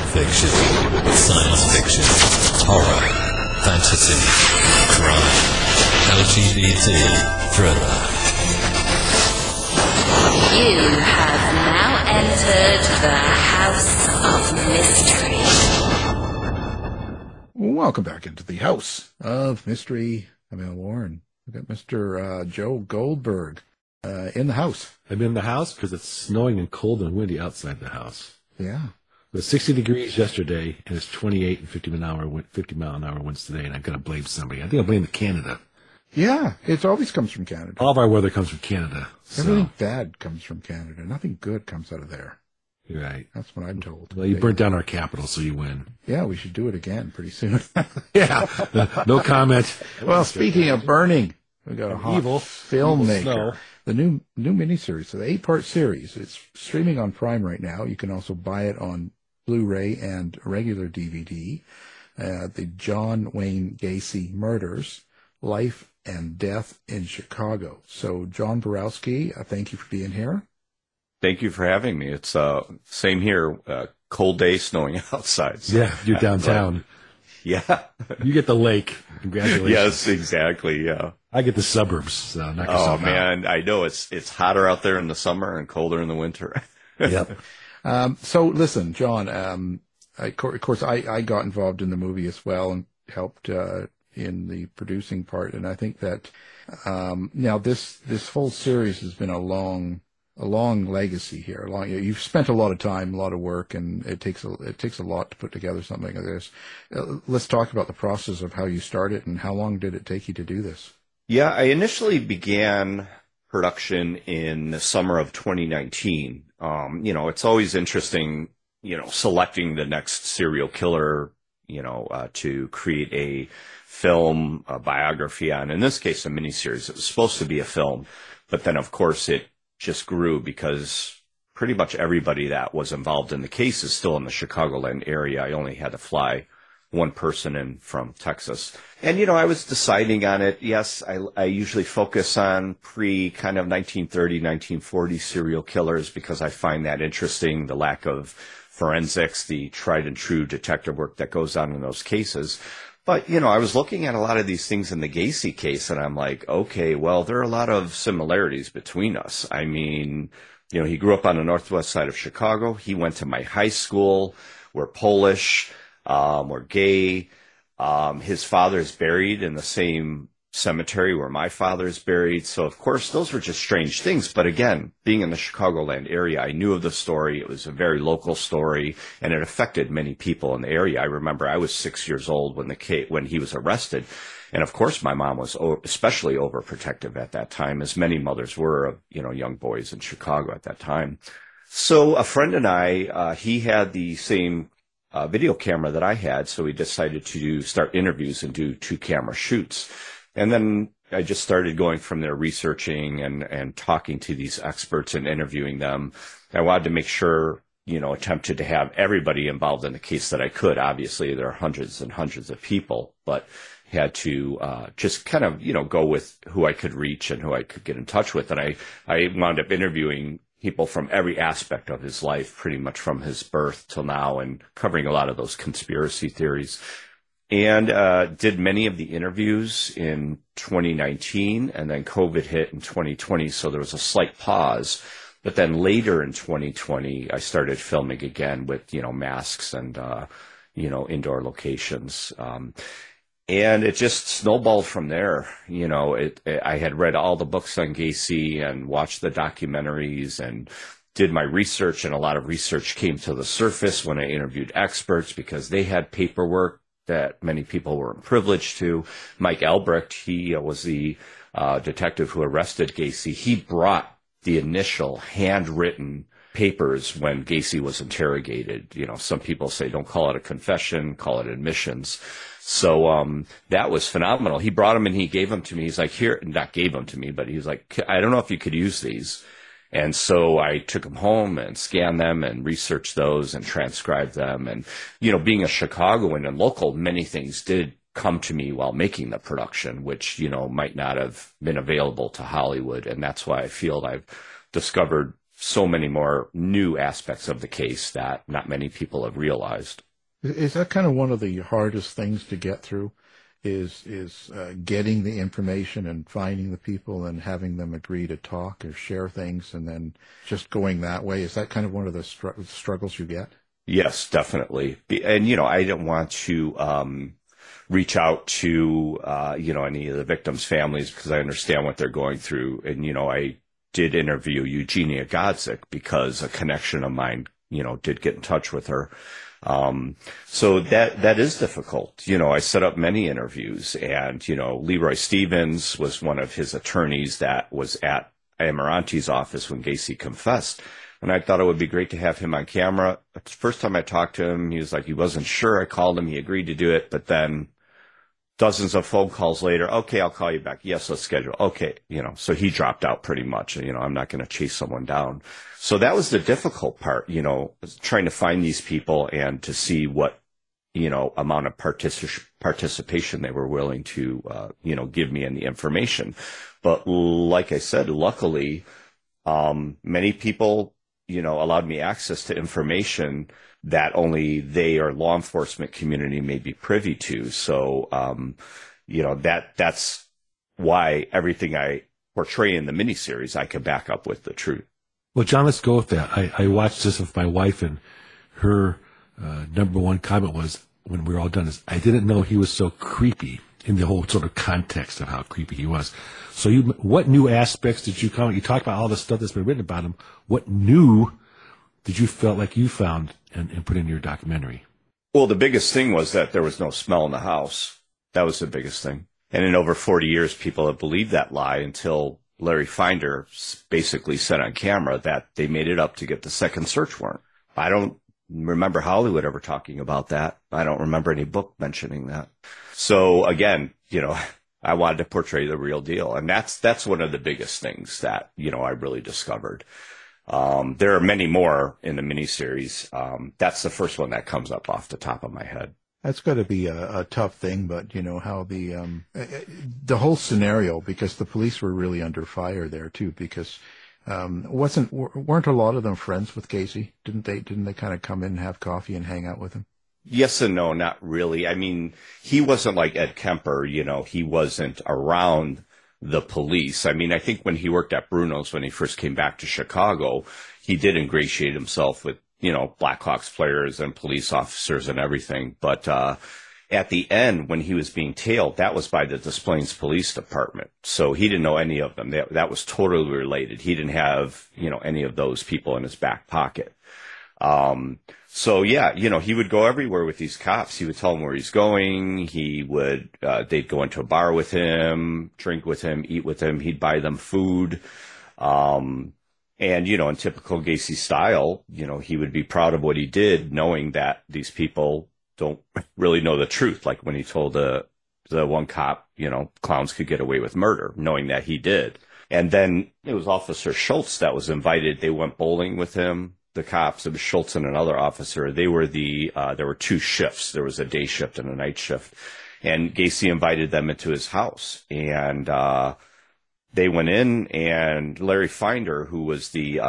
fiction, science fiction, horror, fantasy, crime, LGBT, thriller. You have now entered the House of Mystery. Welcome back into the House of Mystery. I'm Al Warren. We've got Mr. Joe Goldberg in the house. I'm in the house because it's snowing and cold and windy outside the house. Yeah. It was 60 degrees yesterday, and it's 28 and 50 mile an hour winds today, and I've got to blame somebody. I think I'll blame Canada. Yeah, it always comes from Canada. All of our weather comes from Canada. Everything bad comes from Canada. Nothing good comes out of there. You're right. That's what I'm told. Well, you burnt down our capital, so you win. Yeah, we should do it again pretty soon. Yeah, no comment. Well, speaking of burning, we got a hot evil filmmaker. The new miniseries, so the 8-part series. It's streaming on Prime right now. You can also buy it on Blu-ray and regular DVD. The John Wayne Gacy Murders, Life and Death in Chicago. So, John Borowski, thank you for being here. Thank you for having me. It's same here. Cold day, snowing outside. So. Yeah, you're downtown. Yeah. You get the lake. Congratulations. Yes, exactly. Yeah. I get the suburbs. So oh man, I know it's hotter out there in the summer and colder in the winter. Yep. So listen, John. Of course, I got involved in the movie as well and helped in the producing part. And I think that now this whole series has been a long legacy here. You've spent a lot of time, a lot of work, and it takes a lot to put together something like this. Let's talk about the process of how you started and how long did it take you to do this? Yeah, I initially began production in the summer of 2019. It's always interesting, selecting the next serial killer, to create a film, a biography on, in this case, a miniseries. It was supposed to be a film, but then of course it just grew because pretty much everybody that was involved in the case is still in the Chicagoland area. I only had to fly one person in from Texas. And, I was deciding on it. Yes, I usually focus on kind of 1930, 1940 serial killers because I find that interesting, the lack of forensics, the tried and true detective work that goes on in those cases. But, I was looking at a lot of these things in the Gacy case, and I'm like, okay, well, there are a lot of similarities between us. I mean, he grew up on the northwest side of Chicago. He went to my high school. We're Polish. We're gay. His father's buried in the same cemetery where my father is buried. So, of course, those were just strange things. But again, being in the Chicagoland area, I knew of the story. It was a very local story, and it affected many people in the area. I remember I was 6 years old when he was arrested. And, of course, my mom was especially overprotective at that time, as many mothers were of, young boys in Chicago at that time. So a friend and I, he had the same video camera that I had, so we decided to start interviews and do 2-camera shoots. And then I just started going from there, researching and talking to these experts and interviewing them. I wanted to make sure, attempted to have everybody involved in the case that I could. Obviously, there are hundreds and hundreds of people, but had to just kind of, go with who I could reach and who I could get in touch with. And I wound up interviewing people from every aspect of his life, pretty much from his birth till now, and covering a lot of those conspiracy theories. And did many of the interviews in 2019, and then COVID hit in 2020, so there was a slight pause. But then later in 2020, I started filming again with, masks and, indoor locations. And it just snowballed from there. I had read all the books on Gacy and watched the documentaries and did my research, and a lot of research came to the surface when I interviewed experts because they had paperwork that many people weren't privileged to. Mike Albrecht, he was the detective who arrested Gacy. He brought the initial handwritten papers when Gacy was interrogated. Some people say don't call it a confession, call it admissions. So that was phenomenal. He brought them and he gave them to me. He's like, here, not gave them to me, but he was like, I don't know if you could use these. And so I took them home and scanned them and researched those and transcribed them. And, being a Chicagoan and local, many things did come to me while making the production, which, might not have been available to Hollywood. And that's why I feel I've discovered so many more new aspects of the case that not many people have realized. Is that kind of one of the hardest things to get through? Is getting the information and finding the people and having them agree to talk or share things, and then just going that way? Is that kind of one of the struggles you get? Yes, definitely. And, I don't want to reach out to, any of the victims' families, because I understand what they're going through. And, I did interview Eugenia Godzik because a connection of mine, did get in touch with her. So that is difficult. I set up many interviews, and, Leroy Stevens was one of his attorneys that was at Amarante's office when Gacy confessed. And I thought it would be great to have him on camera. The first time I talked to him, he was like, he wasn't sure. I called him. He agreed to do it. But then dozens of phone calls later, okay, I'll call you back. Yes, let's schedule. Okay. So he dropped out pretty much. I'm not going to chase someone down. So that was the difficult part, trying to find these people and to see what, amount of participation they were willing to, give me in the information. But like I said, luckily, many people, allowed me access to information that only they or law enforcement community may be privy to. So, that's why everything I portray in the miniseries, I can back up with the truth. Well, John, let's go with that. I watched this with my wife, and her number one comment was, when we were all done, is, I didn't know he was so creepy, in the whole sort of context of how creepy he was. So what new aspects did you comment? You talked about all the stuff that's been written about him. What new did you felt like you found and put in your documentary? Well, the biggest thing was that there was no smell in the house. That was the biggest thing. And in over 40 years, people have believed that lie until Larry Finder basically said on camera that they made it up to get the second search warrant. I don't remember Hollywood ever talking about that. I don't remember any book mentioning that. So again, I wanted to portray the real deal. And that's one of the biggest things that, I really discovered. There are many more in the miniseries. That's the first one that comes up off the top of my head. That's got to be a tough thing, but how the whole scenario, because the police were really under fire there too, because weren't a lot of them friends with Gacy? Didn't they kind of come in and have coffee and hang out with him? Yes and no, not really. I mean, he wasn't like Ed Kemper, he wasn't around the police. I mean, I think when he worked at Bruno's, when he first came back to Chicago, he did ingratiate himself with, Blackhawks players and police officers and everything. But at the end, when he was being tailed, that was by the Des Plaines Police Department. So he didn't know any of them. That was totally related. He didn't have, any of those people in his back pocket. So yeah, he would go everywhere with these cops. He would tell them where he's going. They'd go into a bar with him, drink with him, eat with him. He'd buy them food. And, in typical Gacy style, he would be proud of what he did, knowing that these people don't really know the truth. Like when he told the one cop, clowns could get away with murder, knowing that he did. And then it was Officer Schultz that was invited. They went bowling with him. The cops, it was Schultz and another officer. They were there were two shifts. There was a day shift and a night shift. And Gacy invited them into his house. And, they went in, and Larry Finder, who was the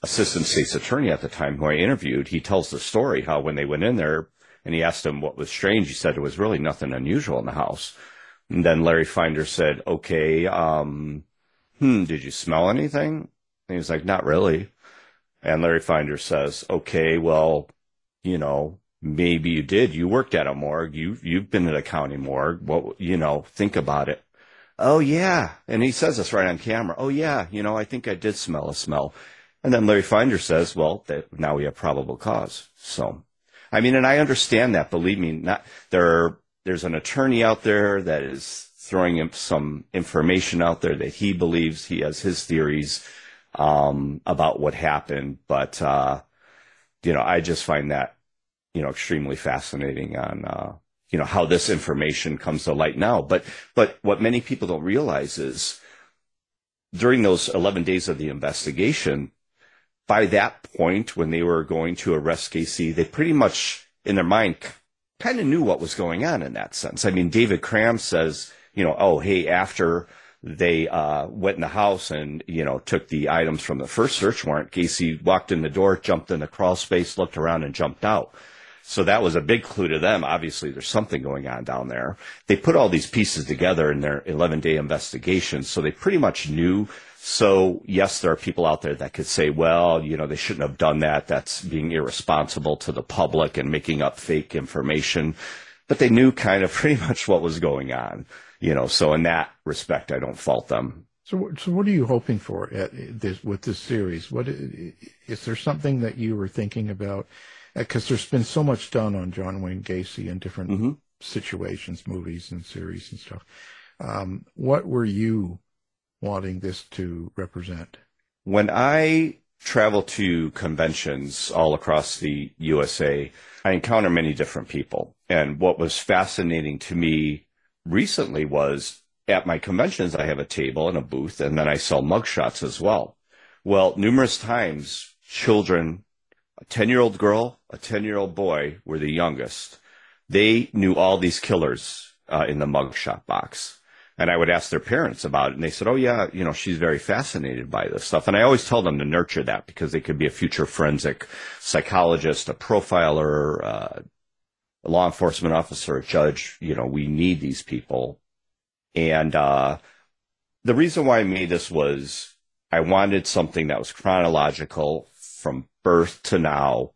assistant state's attorney at the time, who I interviewed, he tells the story how when they went in there and he asked him what was strange, he said there was really nothing unusual in the house. And then Larry Finder said, okay, did you smell anything? And he was like, not really. And Larry Finder says, okay, well, maybe you did. You worked at a morgue. You've been at a county morgue. Well, think about it. Oh, yeah. And he says this right on camera. Oh, yeah. I think I did smell a smell. And then Larry Finder says, well, now we have probable cause. So, I mean, and I understand that. Believe me, there's an attorney out there that is throwing him some information out there that he believes he has his theories about what happened. But, I just find that, extremely fascinating on, how this information comes to light now. But what many people don't realize is during those 11 days of the investigation, by that point, when they were going to arrest Gacy, they pretty much, in their mind, kind of knew what was going on in that sense. I mean, David Cram says, oh, hey, after they went in the house and, took the items from the first search warrant. Gacy walked in the door, jumped in the crawl space, looked around, and jumped out. So that was a big clue to them. Obviously, there's something going on down there. They put all these pieces together in their 11-day investigation, so they pretty much knew. So, yes, there are people out there that could say, well, they shouldn't have done that. That's being irresponsible to the public and making up fake information. But they knew kind of pretty much what was going on, So in that respect, I don't fault them. So what are you hoping for with this series? Is there something that you were thinking about? Because there's been so much done on John Wayne Gacy in different situations, movies and series and stuff. What were you wanting this to represent? When I travel to conventions all across the USA, I encounter many different people. And what was fascinating to me recently was at my conventions, I have a table and a booth, and then I sell mugshots as well. Well, numerous times, children, a 10-year-old girl, a 10-year-old boy were the youngest. They knew all these killers in the mugshot box. And I would ask their parents about it, and they said, oh, yeah, she's very fascinated by this stuff. And I always tell them to nurture that because they could be a future forensic psychologist, a profiler, a law enforcement officer, a judge. We need these people. And the reason why I made this was I wanted something that was chronological from birth to now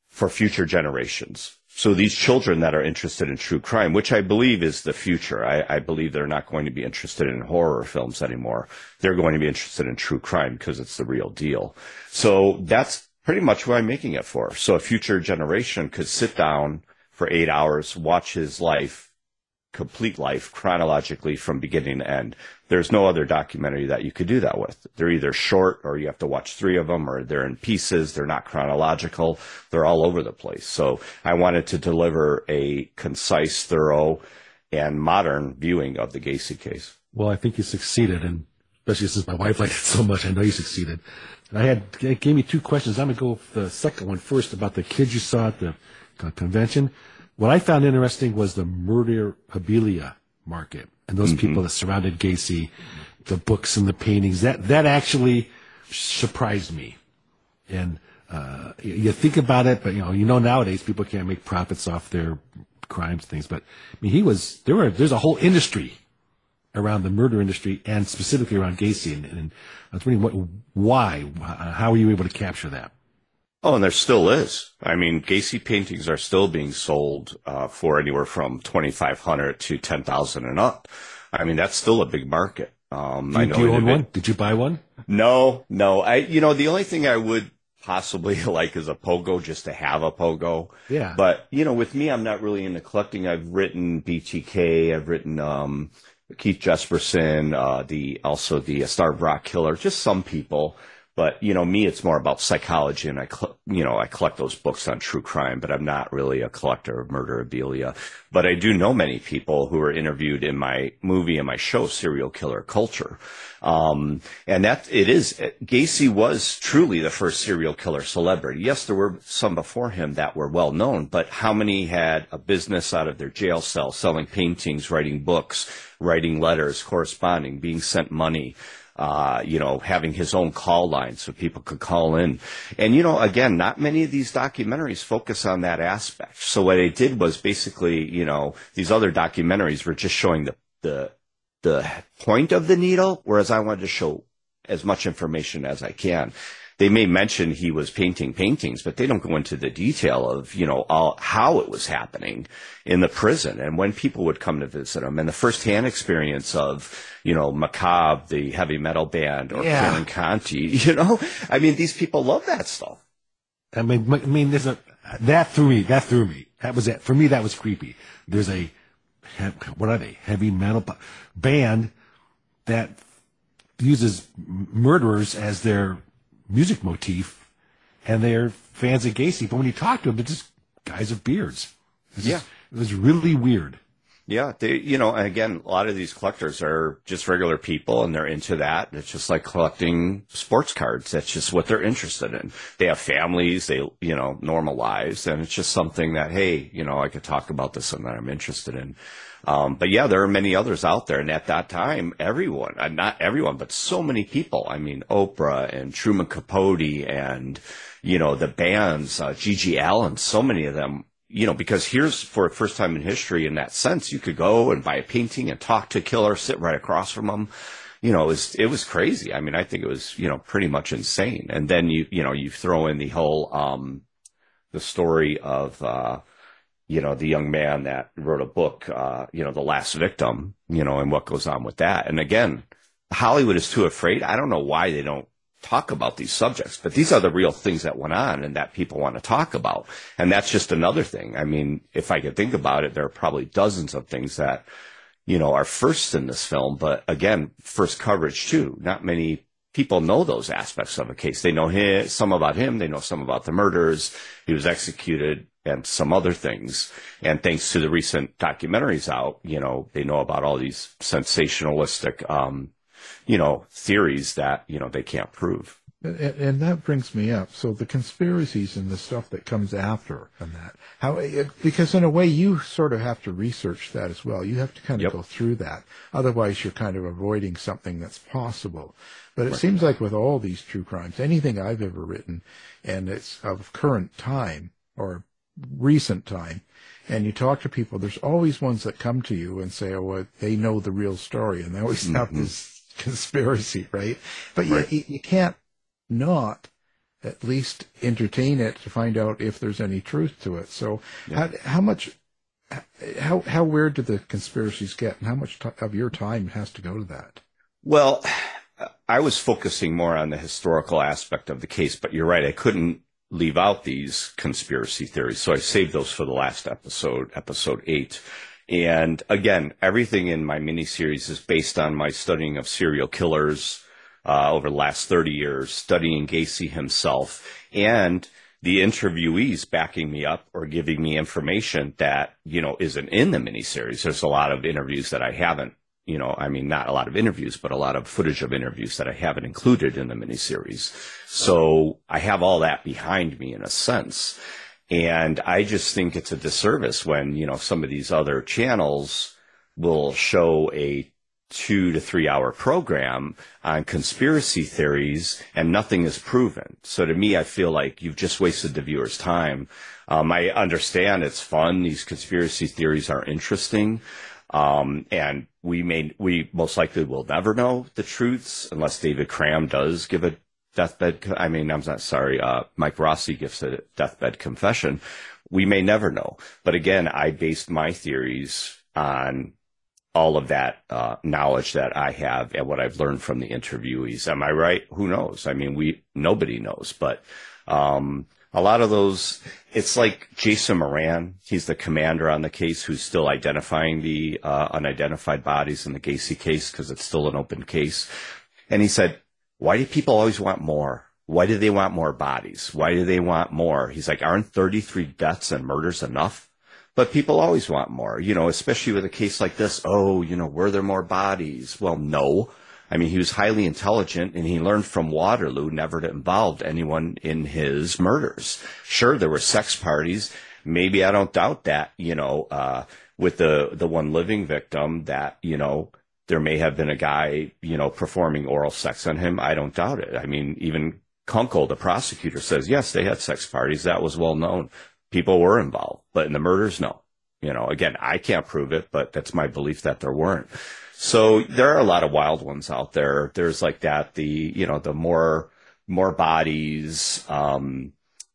for future generations. So these children that are interested in true crime, which I believe is the future, I believe they're not going to be interested in horror films anymore. They're going to be interested in true crime because it's the real deal. So that's pretty much what I'm making it for. So a future generation could sit down for 8 hours, watch his life, complete life chronologically from beginning to end. There's no other documentary that you could do that with. They're either short or you have to watch 3 of them, or they're in pieces. They're not chronological. They're all over the place. So I wanted to deliver a concise, thorough, and modern viewing of the Gacy case. Well, I think you succeeded, and especially since my wife liked it so much, I know you succeeded. It gave me 2 questions. I'm going to go with the second one first about the kids you saw at the convention. What I found interesting was the murderabilia market and those people that surrounded Gacy, the books and the paintings. That actually surprised me. And you think about it, but nowadays people can't make profits off their crimes things. But I mean, there's a whole industry around the murder industry and specifically around Gacy. And I was wondering why? How were you able to capture that? Oh, and there still is. I mean, Gacy paintings are still being sold for anywhere from $2,500 to $10,000 and up. I mean, that's still a big market. Do you own one? Did you buy one? No. The only thing I would possibly like is a pogo, just to have a pogo. Yeah. But with me, I'm not really into collecting. I've written BTK. I've written Keith Jesperson, also the Starved Rock Killer. Just some people. But, me, it's more about psychology, and I collect those books on true crime, but I'm not really a collector of murderabilia. But I do know many people who were interviewed in my movie and my show, Serial Killer Culture. And Gacy was truly the first serial killer celebrity. Yes, there were some before him that were well known, but how many had a business out of their jail cell, selling paintings, writing books, writing letters, corresponding, being sent money? Having his own call line so people could call in. And, again, not many of these documentaries focus on that aspect. So what I did was basically, these other documentaries were just showing the point of the needle, whereas I wanted to show as much information as I can. They may mention he was painting paintings, but they don't go into the detail of, how it was happening in the prison and when people would come to visit him and the firsthand experience of, Macabre, the heavy metal band, or Karen Conti, I mean, these people love that stuff. I mean, that threw me. That was it. For me, that was creepy. There's what are they? Heavy metal band that uses murderers as their music motif, and they're fans of Gacy. But when you talk to them, they're just guys with beards. It was really weird. Yeah, they, and again, a lot of these collectors are just regular people and they're into that. It's just like collecting sports cards. That's just what they're interested in. They have families, they, normal lives. And it's just something that, hey, I could talk about this and that I'm interested in. But yeah, there are many others out there. And at that time, everyone, not everyone, but so many people. I mean, Oprah and Truman Capote and, the bands, Gigi Allen, so many of them. Because here's for the first time in history in that sense, you could go and buy a painting and talk to a killer, sit right across from them. It was crazy. I mean, I think it was, pretty much insane. And then you throw in the whole, the story of, the young man that wrote a book, The Last Victim, and what goes on with that. And again, Hollywood is too afraid. I don't know why they don't talk about these subjects, but these are the real things that went on and that people want to talk about. And that's just another thing. I mean, if I could think about it, there are probably dozens of things that, are first in this film, but again, first coverage too. Not many people know those aspects of a case. They know some about him. They know some about the murders. He was executed and some other things. And thanks to the recent documentaries out, they know about all these sensationalistic, theories that, they can't prove. And that brings me up. So the conspiracies and the stuff that comes after and that, because in a way you sort of have to research that as well. You have to kind of go through that. Otherwise you're kind of avoiding something that's possible. But it seems like with all these true crimes, anything I've ever written, and it's of current time or recent time, and you talk to people, there's always ones that come to you and say, oh, well, they know the real story, and they always have this conspiracy, right? But you can't not at least entertain it to find out if there's any truth to it. So how weird do the conspiracies get, and how much of your time has to go to that? Well, I was focusing more on the historical aspect of the case, but you're right, I couldn't leave out these conspiracy theories, so I saved those for the last episode 8. And again, everything in my miniseries is based on my studying of serial killers over the last 30 years, studying Gacy himself, and the interviewees backing me up or giving me information that, isn't in the miniseries. There's a lot of interviews that I haven't, not a lot of interviews, but a lot of footage of interviews that I haven't included in the miniseries. So I have all that behind me in a sense. And I just think it's a disservice when, some of these other channels will show a 2 to 3 hour program on conspiracy theories and nothing is proven. So to me, I feel like you've just wasted the viewer's time. I understand it's fun. These conspiracy theories are interesting. And we most likely will never know the truths unless David Cram does give a Mike Rossi gives a deathbed confession. We may never know. But again, I based my theories on all of that knowledge that I have and what I've learned from the interviewees. Am I right? Who knows? I mean, nobody knows. But a lot of those, it's like Jason Moran. He's the commander on the case who's still identifying the unidentified bodies in the Gacy case because it's still an open case. And he said, why do people always want more? Why do they want more bodies? Why do they want more? He's like, aren't 33 deaths and murders enough? But people always want more, especially with a case like this. Oh, were there more bodies? Well, no. I mean, he was highly intelligent and he learned from Waterloo never to involve anyone in his murders. Sure, there were sex parties. Maybe I don't doubt that, with the one living victim that, there may have been a guy, performing oral sex on him. I don't doubt it. I mean, even Kunkel, the prosecutor, says, yes, they had sex parties. That was well known. People were involved. But in the murders, no. Again, I can't prove it, but that's my belief that there weren't. So there are a lot of wild ones out there. There's like that, the more bodies.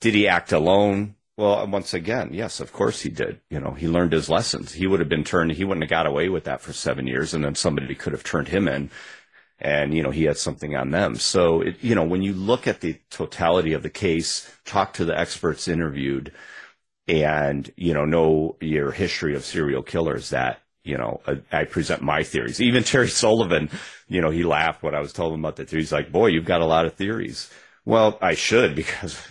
Did he act alone? Well, once again, yes, of course he did. He learned his lessons. He would have been he wouldn't have got away with that for 7 years, and then somebody could have turned him in, and, he had something on them. So, when you look at the totality of the case, talk to the experts interviewed, and, know your history of serial killers, that, I present my theories. Even Terry Sullivan, he laughed when I was telling him about the theories. Like, boy, you've got a lot of theories. Well, I should, because,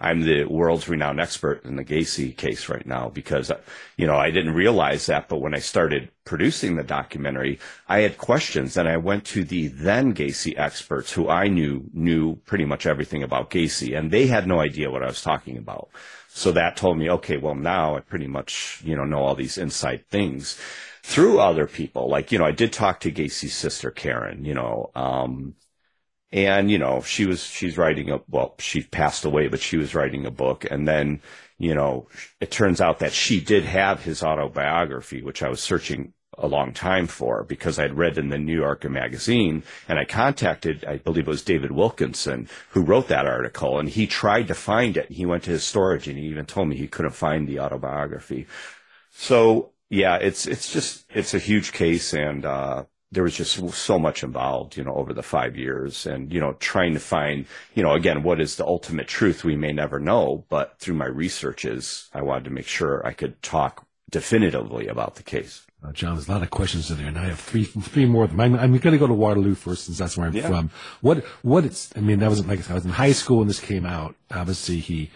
I'm the world's renowned expert in the Gacy case right now, because, I didn't realize that, but when I started producing the documentary, I had questions, and I went to the then Gacy experts who I knew pretty much everything about Gacy, and they had no idea what I was talking about. So that told me, okay, well, now I pretty much, know all these inside things through other people. Like, I did talk to Gacy's sister, Karen, and, she's writing she passed away, but she was writing a book. And then, it turns out that she did have his autobiography, which I was searching a long time for, because I'd read in the New Yorker magazine, and I contacted, I believe it was David Wilkinson, who wrote that article, and he tried to find it. He went to his storage, and he even told me he couldn't find the autobiography. So, yeah, it's a huge case, and, there was just so much involved, over the 5 years, and, trying to find, again, what is the ultimate truth we may never know, but through my researches, I wanted to make sure I could talk definitively about the case. John, there's a lot of questions in there, and I have three more of them. I'm going to go to Waterloo first, since that's where I'm from. That was, like I said, I was in high school when this came out. Obviously, he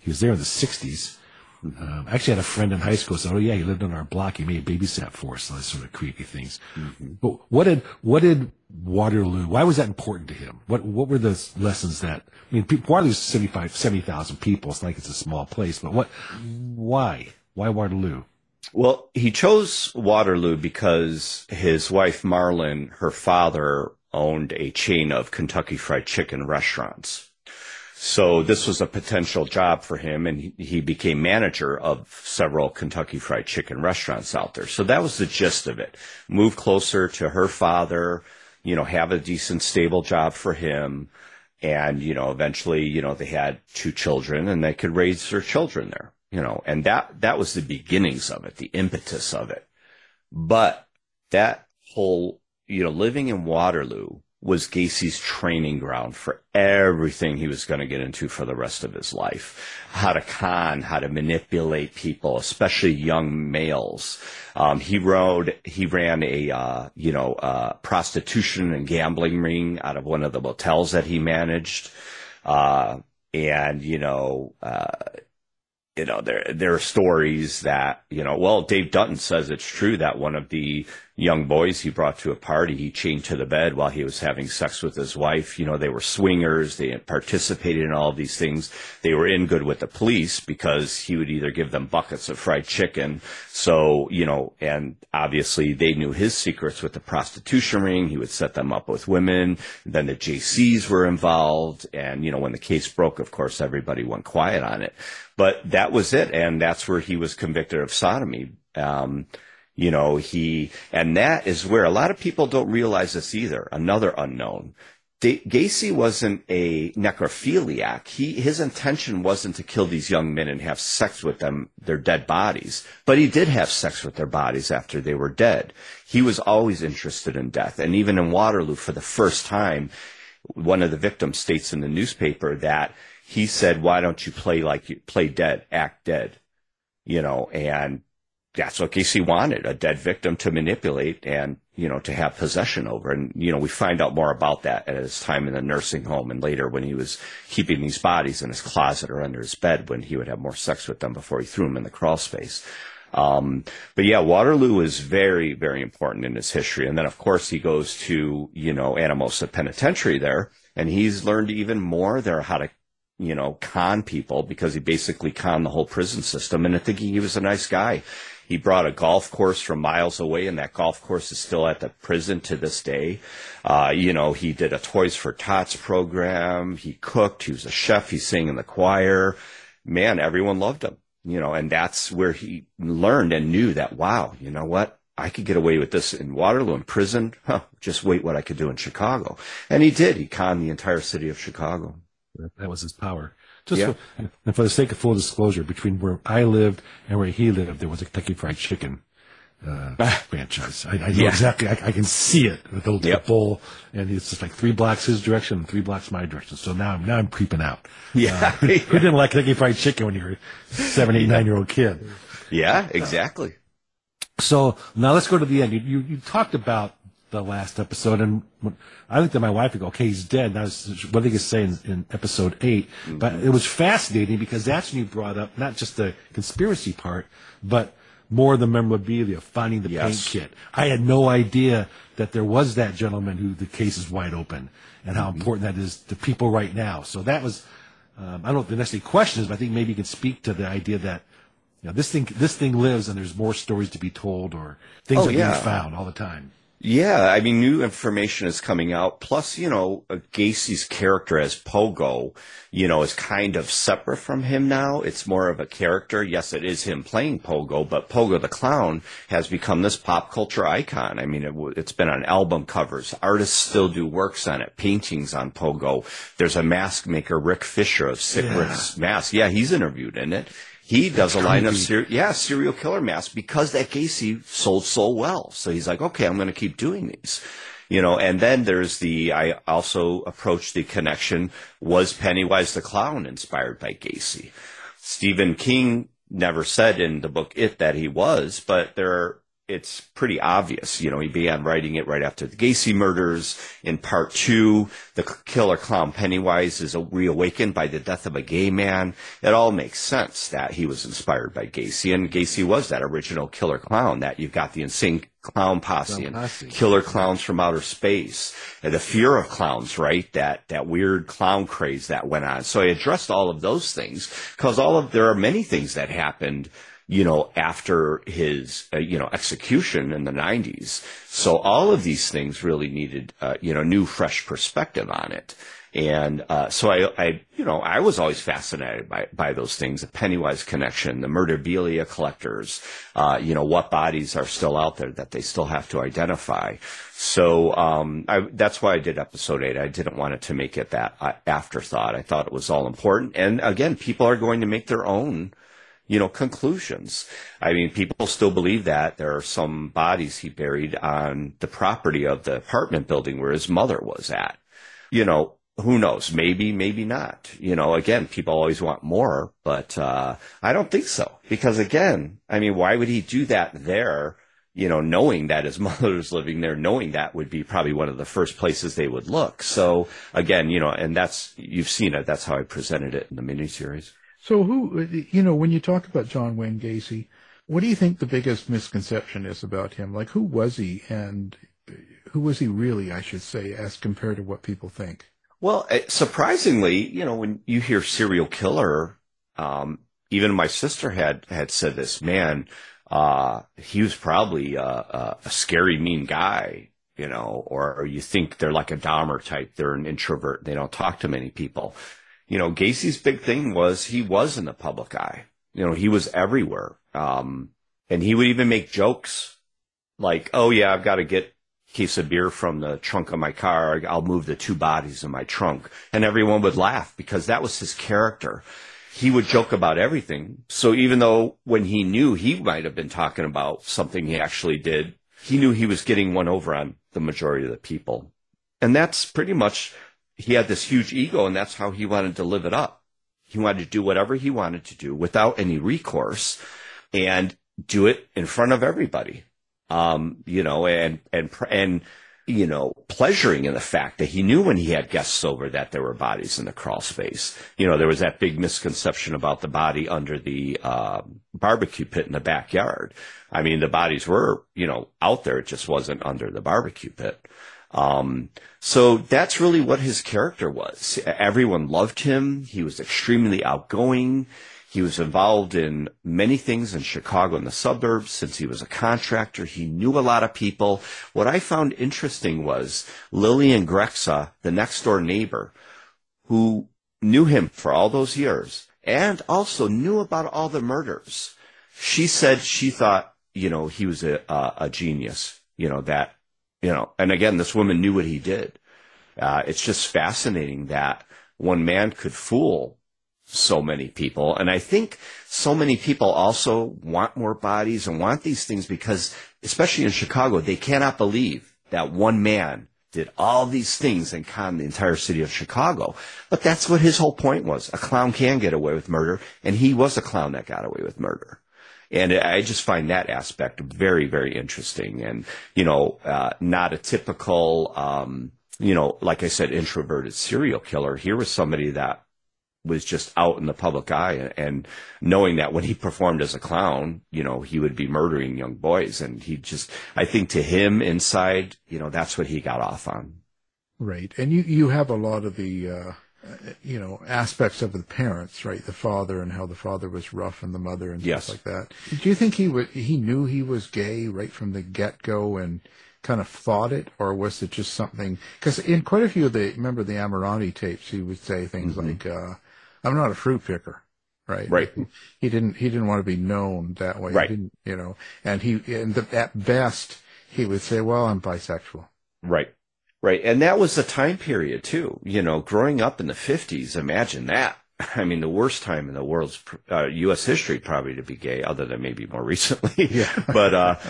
was there in the 60s. I actually had a friend in high school who said, "Oh yeah, he lived on our block. He made babysat for us." So those sort of creepy things. Mm-hmm. But what did Waterloo? Why was that important to him? What were the lessons that? Waterloo's 70,000 people. It's like it's a small place, but why Waterloo? Well, he chose Waterloo because his wife Marlin, her father, owned a chain of Kentucky Fried Chicken restaurants. So this was a potential job for him, and he became manager of several Kentucky Fried Chicken restaurants out there. So that was the gist of it. Move closer to her father, have a decent, stable job for him. And, eventually, they had 2 children, and they could raise their children there, and that was the beginnings of it, the impetus of it. But that whole, living in Waterloo was Gacy's training ground for everything he was going to get into for the rest of his life. How to con, how to manipulate people, especially young males. He ran a prostitution and gambling ring out of one of the motels that he managed. There are stories that, Dave Dutton says it's true that one of the young boys he brought to a party, he chained to the bed while he was having sex with his wife. They were swingers. They had participated in all of these things. They were in good with the police because he would either give them buckets of fried chicken. So, and obviously they knew his secrets with the prostitution ring. He would set them up with women. Then the JCs were involved. And, when the case broke, of course, everybody went quiet on it. But that was it. And that's where he was convicted of sodomy. And that is where a lot of people don't realize this either. Another unknown. Gacy wasn't a necrophiliac. His intention wasn't to kill these young men and have sex with them, their dead bodies. But he did have sex with their bodies after they were dead. He was always interested in death. And even in Waterloo, for the first time, one of the victims states in the newspaper that he said, "Why don't you play dead, act dead?" And that's what Gacy wanted, a dead victim to manipulate and, to have possession over. And, we find out more about that at his time in the nursing home and later when he was keeping these bodies in his closet or under his bed when he would have more sex with them before he threw them in the crawl space. But yeah, Waterloo is very, very important in his history. And then, of course, he goes to, Anamosa Penitentiary there, and he's learned even more there how to, con people, because he basically conned the whole prison system. And I think he was a nice guy. He brought a golf course from miles away, and that golf course is still at the prison to this day. He did a Toys for Tots program. He cooked. He was a chef. He sang in the choir. Man, everyone loved him, and that's where he learned and knew that, wow, you know what? I could get away with this in Waterloo in prison. Just wait what I could do in Chicago. And he did. He conned the entire city of Chicago. That was his power. And for the sake of full disclosure, between where I lived and where he lived, there was a Kentucky Fried Chicken franchise. I know exactly. I can see it with the bowl, and it's just like 3 blocks his direction and 3 blocks my direction. So now I'm creeping out. Who didn't like Kentucky Fried Chicken when you were a 7, 8, 9-year-old kid? Yeah, exactly. So now let's go to the end. You talked about the last episode, and I looked at my wife and go, okay, he's dead. And I was, what did he say in episode 8? Mm-hmm. But it was fascinating because that's when you brought up not just the conspiracy part, but more of the memorabilia, finding the paint kit. I had no idea that there was that gentleman who the case is wide open, and how important that is to people right now. So that was, I don't know if the necessary questions, but I think maybe you can speak to the idea that, you know, this thing lives, and there's more stories to be told, or things are being found all the time. Yeah, I mean, new information is coming out. Plus, you know, Gacy's character as Pogo, you know, is kind of separate from him now. It's more of a character. Yes, it is him playing Pogo, but Pogo the Clown has become this pop culture icon. I mean, it's been on album covers. Artists still do works on it, paintings on Pogo. There's a mask maker, Rick Fisher of Sick Rick's Mask. Yeah, he's interviewed in it. He does a line of serial killer masks because that Gacy sold so well. So he's like, okay, I'm going to keep doing these, you know. And then there's I also approached the connection, was Pennywise the Clown inspired by Gacy? Stephen King never said in the book that he was, but it's pretty obvious. You know, he began writing it right after the Gacy murders. In part 2, the killer clown Pennywise is reawakened by the death of a gay man. It all makes sense that he was inspired by Gacy, and Gacy was that original killer clown. That you've got the insane clown posse and killer clowns from outer space, and the fear of clowns, right? That weird clown craze that went on. So I addressed all of those things because there are many things that happened, you know, after his, execution in the 90s. So all of these things really needed, new, fresh perspective on it. And, so I was always fascinated by those things, the Pennywise connection, the murderabilia collectors, what bodies are still out there that they still have to identify. So, that's why I did episode 8. I didn't want it to make it that afterthought. I thought it was all important. And again, people are going to make their own, conclusions. I mean, people still believe that there are some bodies he buried on the property of the apartment building where his mother was at. Who knows? Maybe, maybe not. Again, people always want more, but I don't think so. Because again, I mean, why would he do that there, knowing that his mother's living there, knowing that would be probably one of the first places they would look. So again, and you've seen it. That's how I presented it in the miniseries. So when you talk about John Wayne Gacy, what do you think the biggest misconception is about him? Like, who was he, and who was he really, I should say, as compared to what people think? Well, surprisingly, when you hear serial killer, even my sister had said this, man, he was probably a scary, mean guy, or you think they're like a Dahmer type. They're an introvert. They don't talk to many people. Gacy's big thing was he was in the public eye. He was everywhere. And he would even make jokes like, oh yeah, I've got to get a case of beer from the trunk of my car. I'll move the 2 bodies in my trunk. And everyone would laugh because that was his character. He would joke about everything. So even though when he knew he might have been talking about something he actually did, he knew he was getting one over on the majority of the people. And that's pretty much, he had this huge ego, and that's how he wanted to live it up. He wanted to do whatever he wanted to do without any recourse and do it in front of everybody. And pleasuring in the fact that he knew when he had guests over that there were bodies in the crawl space. There was that big misconception about the body under the barbecue pit in the backyard. I mean, the bodies were, out there. It just wasn't under the barbecue pit. So that's really what his character was. Everyone loved him. He was extremely outgoing. He was involved in many things in Chicago and the suburbs since he was a contractor. He knew a lot of people. What I found interesting was Lillian Grexa, the next door neighbor, who knew him for all those years and also knew about all the murders. She said she thought, he was a genius, and again, this woman knew what he did. It's just fascinating that one man could fool so many people. And I think so many people also want more bodies and want these things because, especially in Chicago, they cannot believe that one man did all these things and conned the entire city of Chicago. But that's what his whole point was. A clown can get away with murder, and he was a clown that got away with murder. And I just find that aspect very, very interesting. And, not a typical, like I said, introverted serial killer. Here was somebody that was just out in the public eye, and knowing that when he performed as a clown, he would be murdering young boys. And I think to him inside, that's what he got off on. Right. And you have a lot of the, aspects of the parents, right? The father, and how the father was rough and the mother and Yes. stuff like that. Do you think he knew he was gay right from the get-go and kind of thought it, or was it just something? Because in quite a few of remember the Amirani tapes, he would say things like, I'm not a fruit picker. Right. Right. He didn't want to be known that way. Right. He didn't, at best, he would say, well, I'm bisexual. Right. Right. And that was the time period too, growing up in the 50s. Imagine that. I mean, the worst time in the world's U.S. history probably to be gay, other than maybe more recently. Yeah. But,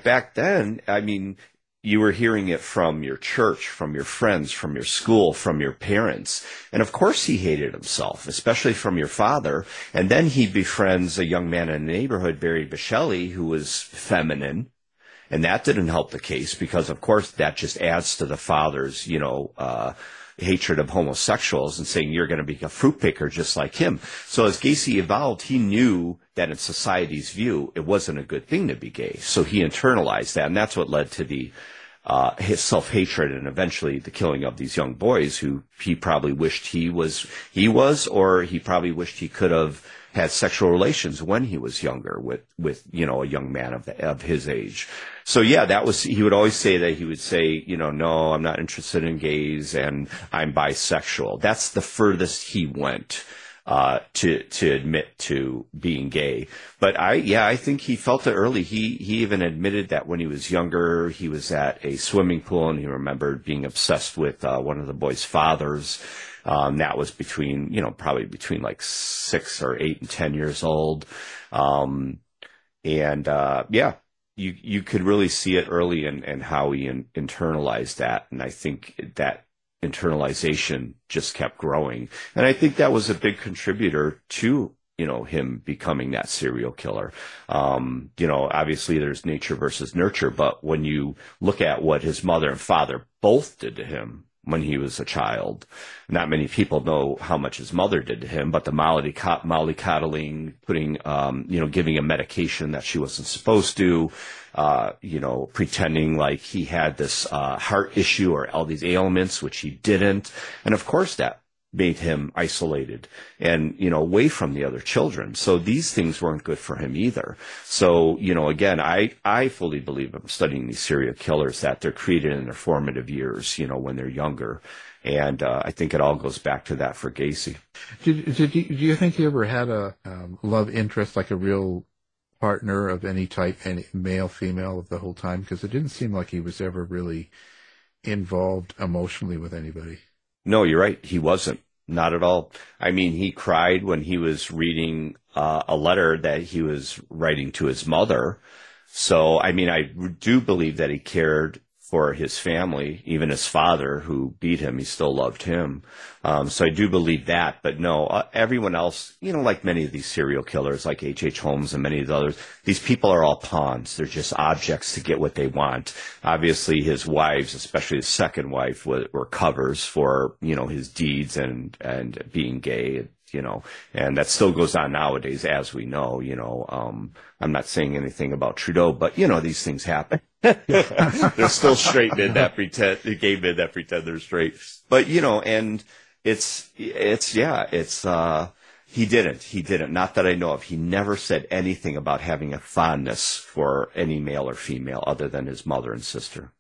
back then, I mean, you were hearing it from your church, from your friends, from your school, from your parents. And of course he hated himself, especially from your father. And then he befriends a young man in the neighborhood, Barry Bichelli, who was feminine. And that didn't help the case, because of course that just adds to the father's, hatred of homosexuals, and saying you're going to be a fruit picker just like him. So as Gacy evolved, he knew that in society's view, it wasn't a good thing to be gay. So he internalized that, and that's what led to his self-hatred and eventually the killing of these young boys who he probably wished he was, or he probably wished he could have had sexual relations when he was younger with a young man of his age. So yeah, he would always say that. He would say, no, I'm not interested in gays and I'm bisexual. That's the furthest he went, to admit to being gay. But I think he felt it early. He even admitted that when he was younger, he was at a swimming pool and he remembered being obsessed with, one of the boys' fathers. That was probably between like 6 or 8 and 10 years old. You could really see it early and how he internalized that. And I think that internalization just kept growing. And I think that was a big contributor to, him becoming that serial killer. Obviously there's nature versus nurture, but when you look at what his mother and father both did to him when he was a child, not many people know how much his mother did to him, but the mollycoddling, putting, giving him medication that she wasn't supposed to, pretending like he had this, heart issue or all these ailments, which he didn't. And of course that made him isolated and, away from the other children. So these things weren't good for him either. So, again, I fully believe, I'm studying these serial killers, that they're created in their formative years, when they're younger. And, I think it all goes back to that for Gacy. Do you think he ever had a love interest, like a real partner of any type, any male, female, the whole time? Because it didn't seem like he was ever really involved emotionally with anybody. No, you're right. He wasn't. Not at all. I mean, he cried when he was reading a letter that he was writing to his mother. So, I mean, I do believe that he cared for his family, even his father who beat him. He still loved him. So I do believe that. But no, everyone else, like many of these serial killers, like H.H. Holmes and many of the others, these people are all pawns. They're just objects to get what they want. Obviously, his wives, especially his second wife, were covers for, his deeds and being gay. And that still goes on nowadays, as we know, I'm not saying anything about Trudeau, but, these things happen. They're still straight men that pretend, gay men that pretend they're straight. But, and he didn't, not that I know of. He never said anything about having a fondness for any male or female other than his mother and sister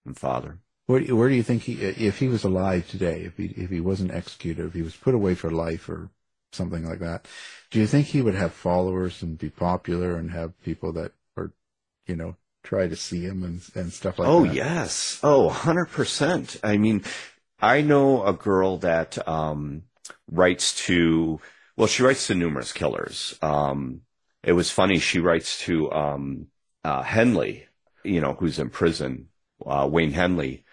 and father. Where do you think if he was alive today, if he wasn't executed, if he was put away for life or something like that, do you think he would have followers and be popular and have people that are, try to see him and stuff like that? Oh, yes. Oh, 100%. I mean, I know a girl that she writes to numerous killers. It was funny. She writes to Henley, who's in prison, Wayne Henley.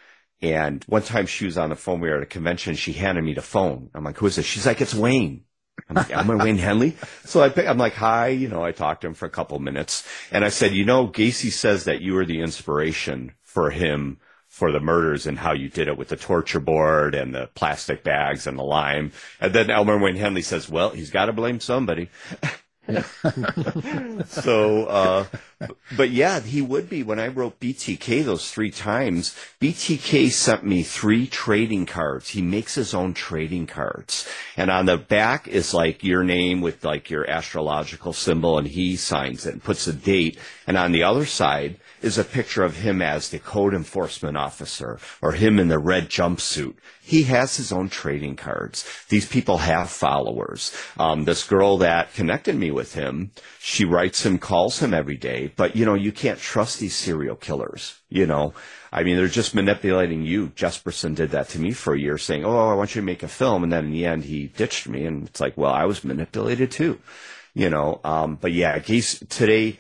And one time she was on the phone, we were at a convention, she handed me the phone. I'm like, who is this? She's like, it's Wayne. I'm like, Elmer Wayne Henley? So I'm like, hi, I talked to him for a couple minutes. And I said, Gacy says that you were the inspiration for him for the murders and how you did it with the torture board and the plastic bags and the lime. And then Elmer Wayne Henley says, well, he's got to blame somebody. So, but yeah, he would be. When I wrote BTK those 3 times, BTK sent me 3 trading cards. He makes his own trading cards. And on the back is like your name with like your astrological symbol, and he signs it and puts a date. And on the other side is a picture of him as the code enforcement officer or him in the red jumpsuit. He has his own trading cards. These people have followers. This girl that connected me with him, she writes him, calls him every day. But, you can't trust these serial killers. I mean, they're just manipulating you. Jesperson did that to me for a year, saying, oh, I want you to make a film. And then in the end, he ditched me. And it's like, well, I was manipulated too. But yeah, today,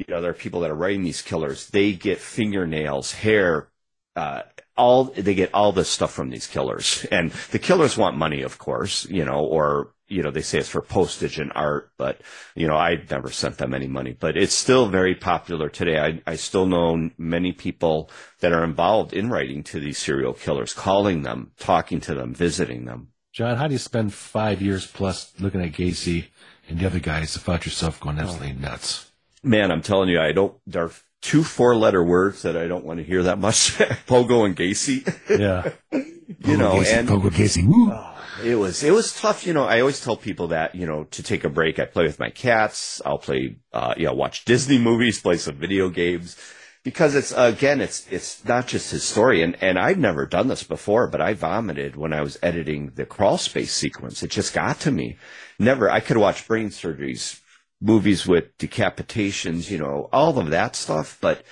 there are people that are writing these killers. They get fingernails, hair, they get all this stuff from these killers. And the killers want money, of course, or, they say it's for postage and art, but, I never sent them any money, but it's still very popular today. I still know many people that are involved in writing to these serial killers, calling them, talking to them, visiting them. John, how do you spend 5 years plus looking at Gacy and the other guys to find yourself going absolutely nuts? Man, I'm telling you, there are 2 4-letter words that I don't want to hear that much. Pogo and Gacy. Yeah. Pogo Gacy. Woo. It was tough. I always tell people that, to take a break. I play with my cats. I'll play, watch Disney movies, play some video games, because it's not just his story. And I've never done this before, but I vomited when I was editing the crawl space sequence. It just got to me. I could watch brain surgeries, movies with decapitations, all of that stuff. But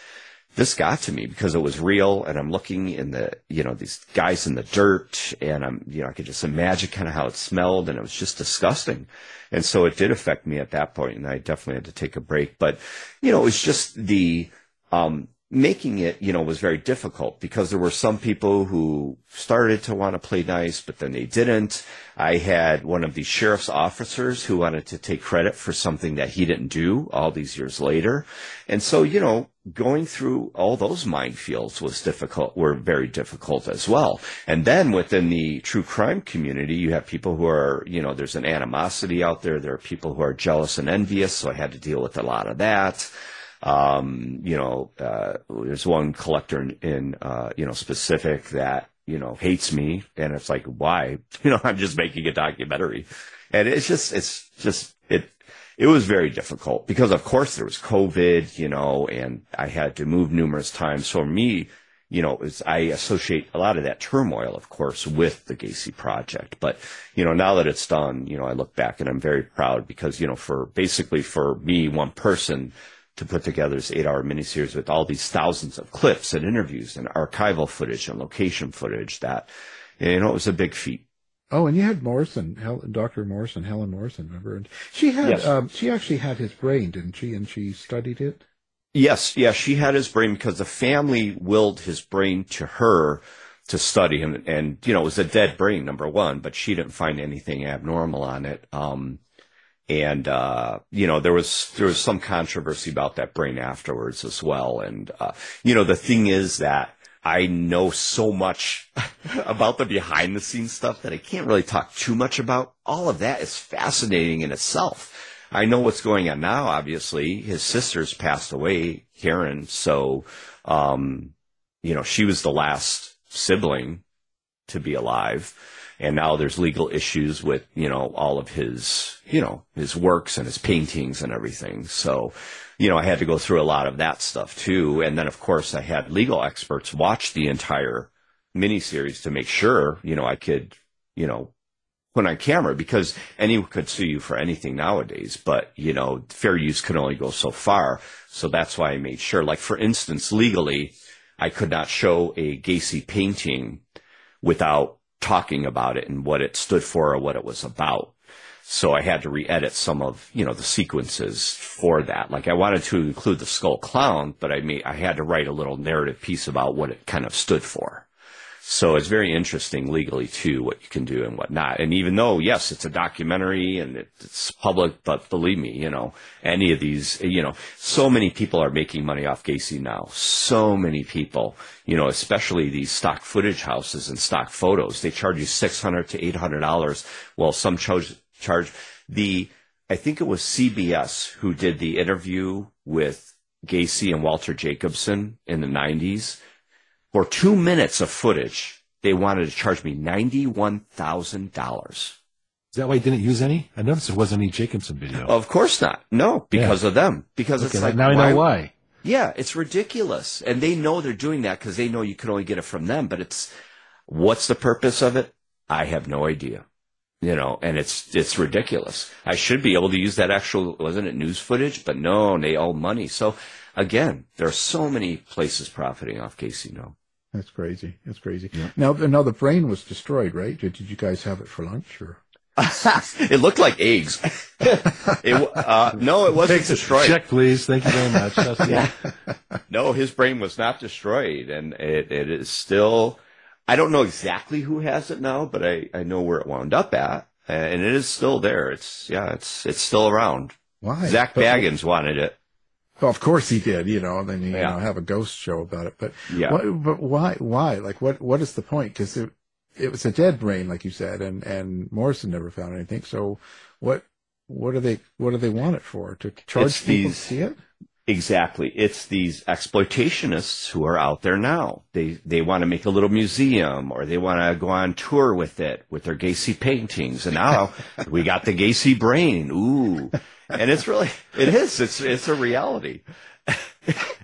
this got to me because it was real. And I'm looking in these guys in the dirt, and I could just imagine kind of how it smelled, and it was just disgusting. And so it did affect me at that point, and I definitely had to take a break. But, it was just making it, was very difficult because there were some people who started to want to play nice, but then they didn't. I had one of the sheriff's officers who wanted to take credit for something that he didn't do all these years later. And so, going through all those minefields were very difficult as well. And then within the true crime community, you have people who are, there's an animosity out there. There are people who are jealous and envious. So I had to deal with a lot of that. There's one collector in specific that, hates me, and it's like, why? I'm just making a documentary. And it was very difficult because of course there was COVID, and I had to move numerous times. So for me, I associate a lot of that turmoil, of course, with the Gacy project. But, now that it's done, I look back and I'm very proud because, for me, one person to put together this 8-hour miniseries with all these thousands of clips and interviews and archival footage and location footage that, it was a big feat. Oh, and you had Dr. Morrison, Helen Morrison, remember? And she had, yes. She actually had his brain, didn't she? And she studied it? Yes. Yeah. She had his brain because the family willed his brain to her to study him. And, it was a dead brain, number one, but she didn't find anything abnormal on it. There was some controversy about that brain afterwards as well. And, the thing is that I know so much about the behind the scenes stuff that I can't really talk too much about. All of that is fascinating in itself. I know what's going on now, obviously. His sister's passed away, Karen. So, she was the last sibling to be alive. And now there's legal issues with, all of his works and his paintings and everything. So, I had to go through a lot of that stuff too. And then, of course, I had legal experts watch the entire miniseries to make sure, I could, put on camera because anyone could sue you for anything nowadays. But, fair use can only go so far. So that's why I made sure, like, for instance, legally, I could not show a Gacy painting without talking about it and what it stood for or what it was about. So I had to re-edit some of, the sequences for that. Like I wanted to include the skull clown, but I had to write a little narrative piece about what it kind of stood for. So it's very interesting legally too, what you can do and what not. And even though, yes, it's a documentary and it's public, but believe me, any of these, so many people are making money off Gacy now. So many people, especially these stock footage houses and stock photos, they charge you $600 to $800. Well, some charge I think it was CBS who did the interview with Gacy and Walter Jacobson in the 90s. For 2 minutes of footage, they wanted to charge me $91,000. Is that why you didn't use any? I noticed there wasn't any Jacobson video. Of course not. No, because of them. Because it's like, now I know why. Yeah, it's ridiculous. And they know they're doing that because they know you can only get it from them. But what's the purpose of it? I have no idea. And it's ridiculous. I should be able to use that actual, wasn't it news footage? But no, they owe money. So again, there are so many places profiting off Gacy now. That's crazy. That's crazy. Yeah. Now the brain was destroyed, right? Did you guys have it for lunch or? It looked like eggs. No, it wasn't destroyed. Check, please. Thank you very much. Yeah. No, his brain was not destroyed, and it is still. I don't know exactly who has it now, but I know where it wound up at, and it is still there. It's still around. Why? Zach Baggins wanted it. Well, of course he did, and then you have a ghost show about it. But but why? Like, what is the point? Because it was a dead brain, like you said, and Morrison never found anything. So what do they want it for? To charge people to see it? Exactly. It's these exploitationists who are out there now. They want to make a little museum, or they want to go on tour with it, with their Gacy paintings. And now we got the Gacy brain. Ooh. And it's a reality.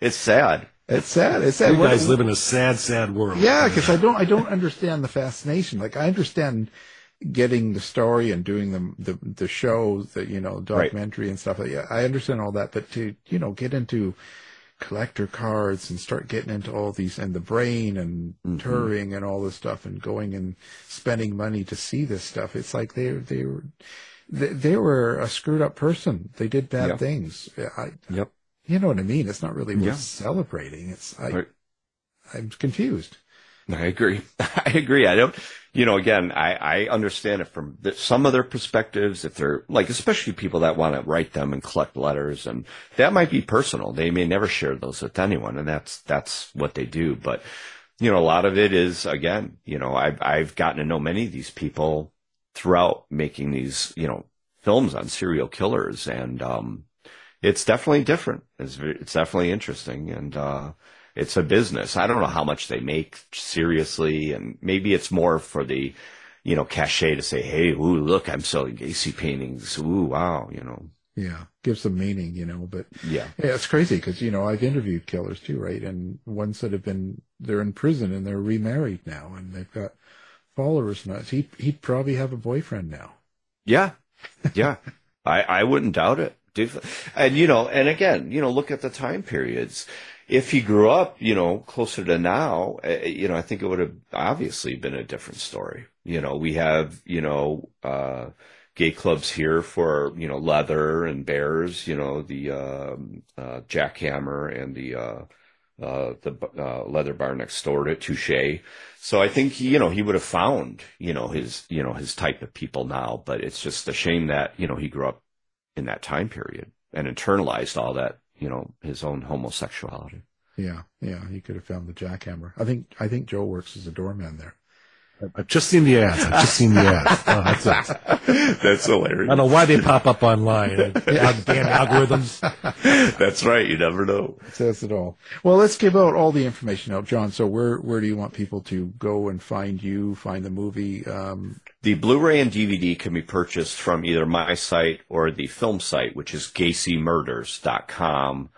It's sad. It's sad. It's sad. You guys live in a sad, sad world. Yeah, because I don't understand the fascination. Like, I understand getting the story and doing the show, documentary right. and stuff. Yeah, I understand all that, but to get into collector cards and start getting into all these and the brain and touring and all this stuff and going and spending money to see this stuff, it's like they were a screwed up person. They did bad things. Yep. You know what I mean? It's not really worth celebrating. I'm confused. I agree. I don't, again, I understand it from some of their perspectives, if they're like, especially people that want to write them and collect letters, and that might be personal. They may never share those with anyone, and that's what they do. But, a lot of it is, again, I've gotten to know many of these people throughout making these, films on serial killers, and, it's definitely different. It's definitely interesting, and, it's a business. I don't know how much they make seriously, and maybe it's more for the, cachet to say, hey, ooh, look, I'm selling Gacy paintings. Ooh, wow, Yeah, gives some meaning, but yeah, it's crazy because, I've interviewed killers too, right? And ones that they're in prison and they're remarried now and they've got followers now. He'd probably have a boyfriend now. Yeah. Yeah. I wouldn't doubt it. And, and again, look at the time periods. If he grew up, closer to now, I think it would have obviously been a different story. We have, gay clubs here for, leather and bears, the Jackhammer and the leather bar next door to Touche. So I think, he would have found, his type of people now, but it's just a shame that, he grew up in that time period and internalized all that, his own homosexuality. Yeah, he could have found the jackhammer. I think Joe works as a doorman there. I've just seen the ads. Oh, that's it. That's hilarious. I don't know why they pop up online. Damn algorithms. That's right. You never know. It says it all. Well, let's give out all the information out, John. So where do you want people to go and find the movie? The Blu-ray and DVD can be purchased from either my site or the film site, which is GacyMurders.com.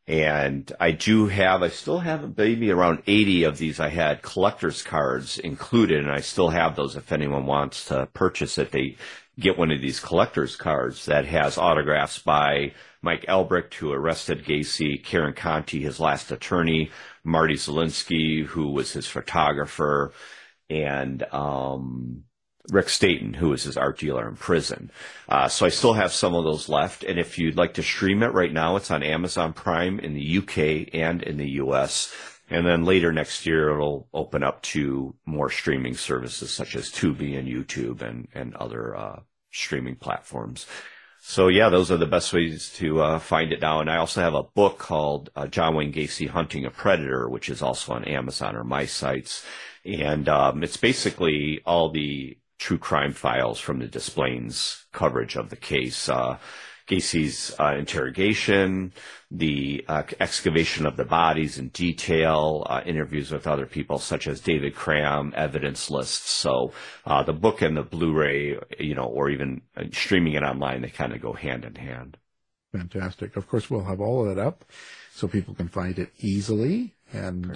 And I still have maybe around 80 of these. I had collector's cards included, and I still have those. If anyone wants to purchase it, they get one of these collector's cards that has autographs by Mike Elbricht, who arrested Gacy, Karen Conti, his last attorney, Marty Zielinski, who was his photographer, and Rick Staten, who was his art dealer in prison. So I still have some of those left. And if you'd like to stream it right now, it's on Amazon Prime in the UK and in the US. And then later next year, it'll open up to more streaming services such as Tubi and YouTube and other streaming platforms. So yeah, those are the best ways to find it now. And I also have a book called John Wayne Gacy Hunting a Predator, which is also on Amazon or my sites. And it's basically all the true crime files from the Displains coverage of the case. Gacy's interrogation, the excavation of the bodies in detail, interviews with other people such as David Cram, evidence lists. So the book and the Blu-ray, or even streaming it online, they kind of go hand in hand. Fantastic. Of course, we'll have all of that up so people can find it easily. And,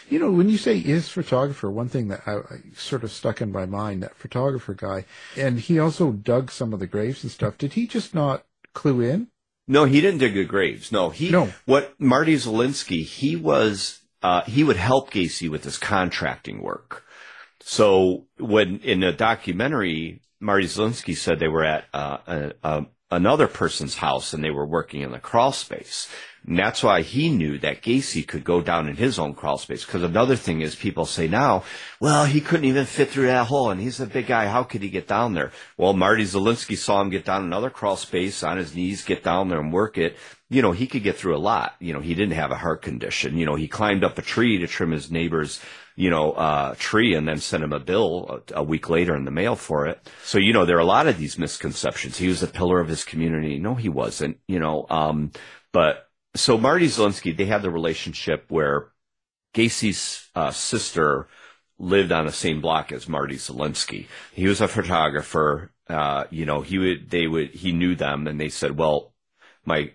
when you say his photographer, one thing that I sort of stuck in my mind, that photographer guy, and he also dug some of the graves and stuff. Did he just not clue in? No, he didn't dig the graves. No. What Marty Zielinski, he would help Gacy with his contracting work. So when in a documentary, Marty Zielinski said they were at another person's house and they were working in the crawl space. And that's why he knew that Gacy could go down in his own crawl space. Because another thing is people say now, well, he couldn't even fit through that hole and he's a big guy. How could he get down there? Well, Marty Zielinski saw him get down another crawl space on his knees, get down there and work it. He could get through a lot. He didn't have a heart condition. He climbed up a tree to trim his neighbor's, tree and then sent him a bill a week later in the mail for it. So, there are a lot of these misconceptions. He was a pillar of his community. No, he wasn't, So Marty Zielinski, they had the relationship where Gacy's sister lived on the same block as Marty Zielinski. He was a photographer. He knew them, and they said, "Well, my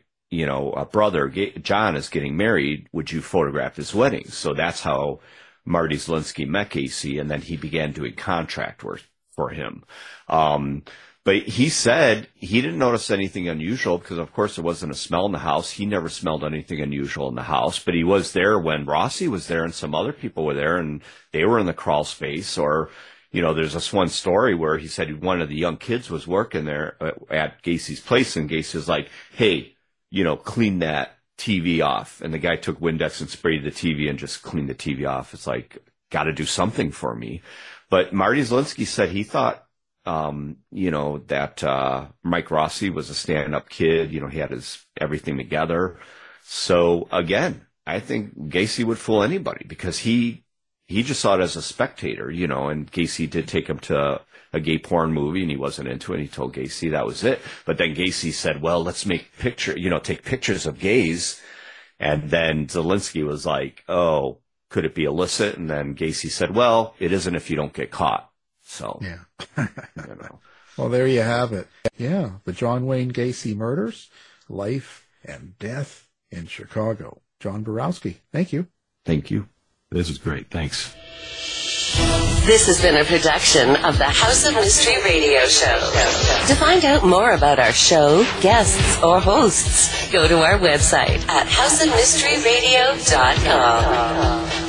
brother John is getting married. Would you photograph his wedding?" So that's how Marty Zielinski met Gacy, and then he began doing contract work for him. But he said he didn't notice anything unusual because, of course, there wasn't a smell in the house. He never smelled anything unusual in the house. But he was there when Rossi was there and some other people were there, and they were in the crawl space. Or, there's this one story where he said one of the young kids was working there at Gacy's place, and Gacy's like, hey, clean that TV off. And the guy took Windex and sprayed the TV and just cleaned the TV off. It's like, got to do something for me. But Marty Zielinski said he thought, that Mike Rossi was a stand-up kid. He had his everything together. So again, I think Gacy would fool anybody because he just saw it as a spectator, and Gacy did take him to a gay porn movie and he wasn't into it. He told Gacy that was it. But then Gacy said, well, let's take pictures of gays. And then Zielinski was like, oh, could it be illicit? And then Gacy said, well, it isn't if you don't get caught. So, yeah. Well, there you have it. Yeah. The John Wayne Gacy murders, life and death in Chicago. John Borowski. Thank you. Thank you. This is great. Thanks. This has been a production of the House of Mystery Radio Show. To find out more about our show, guests, or hosts, go to our website at houseofmysteryradio.com.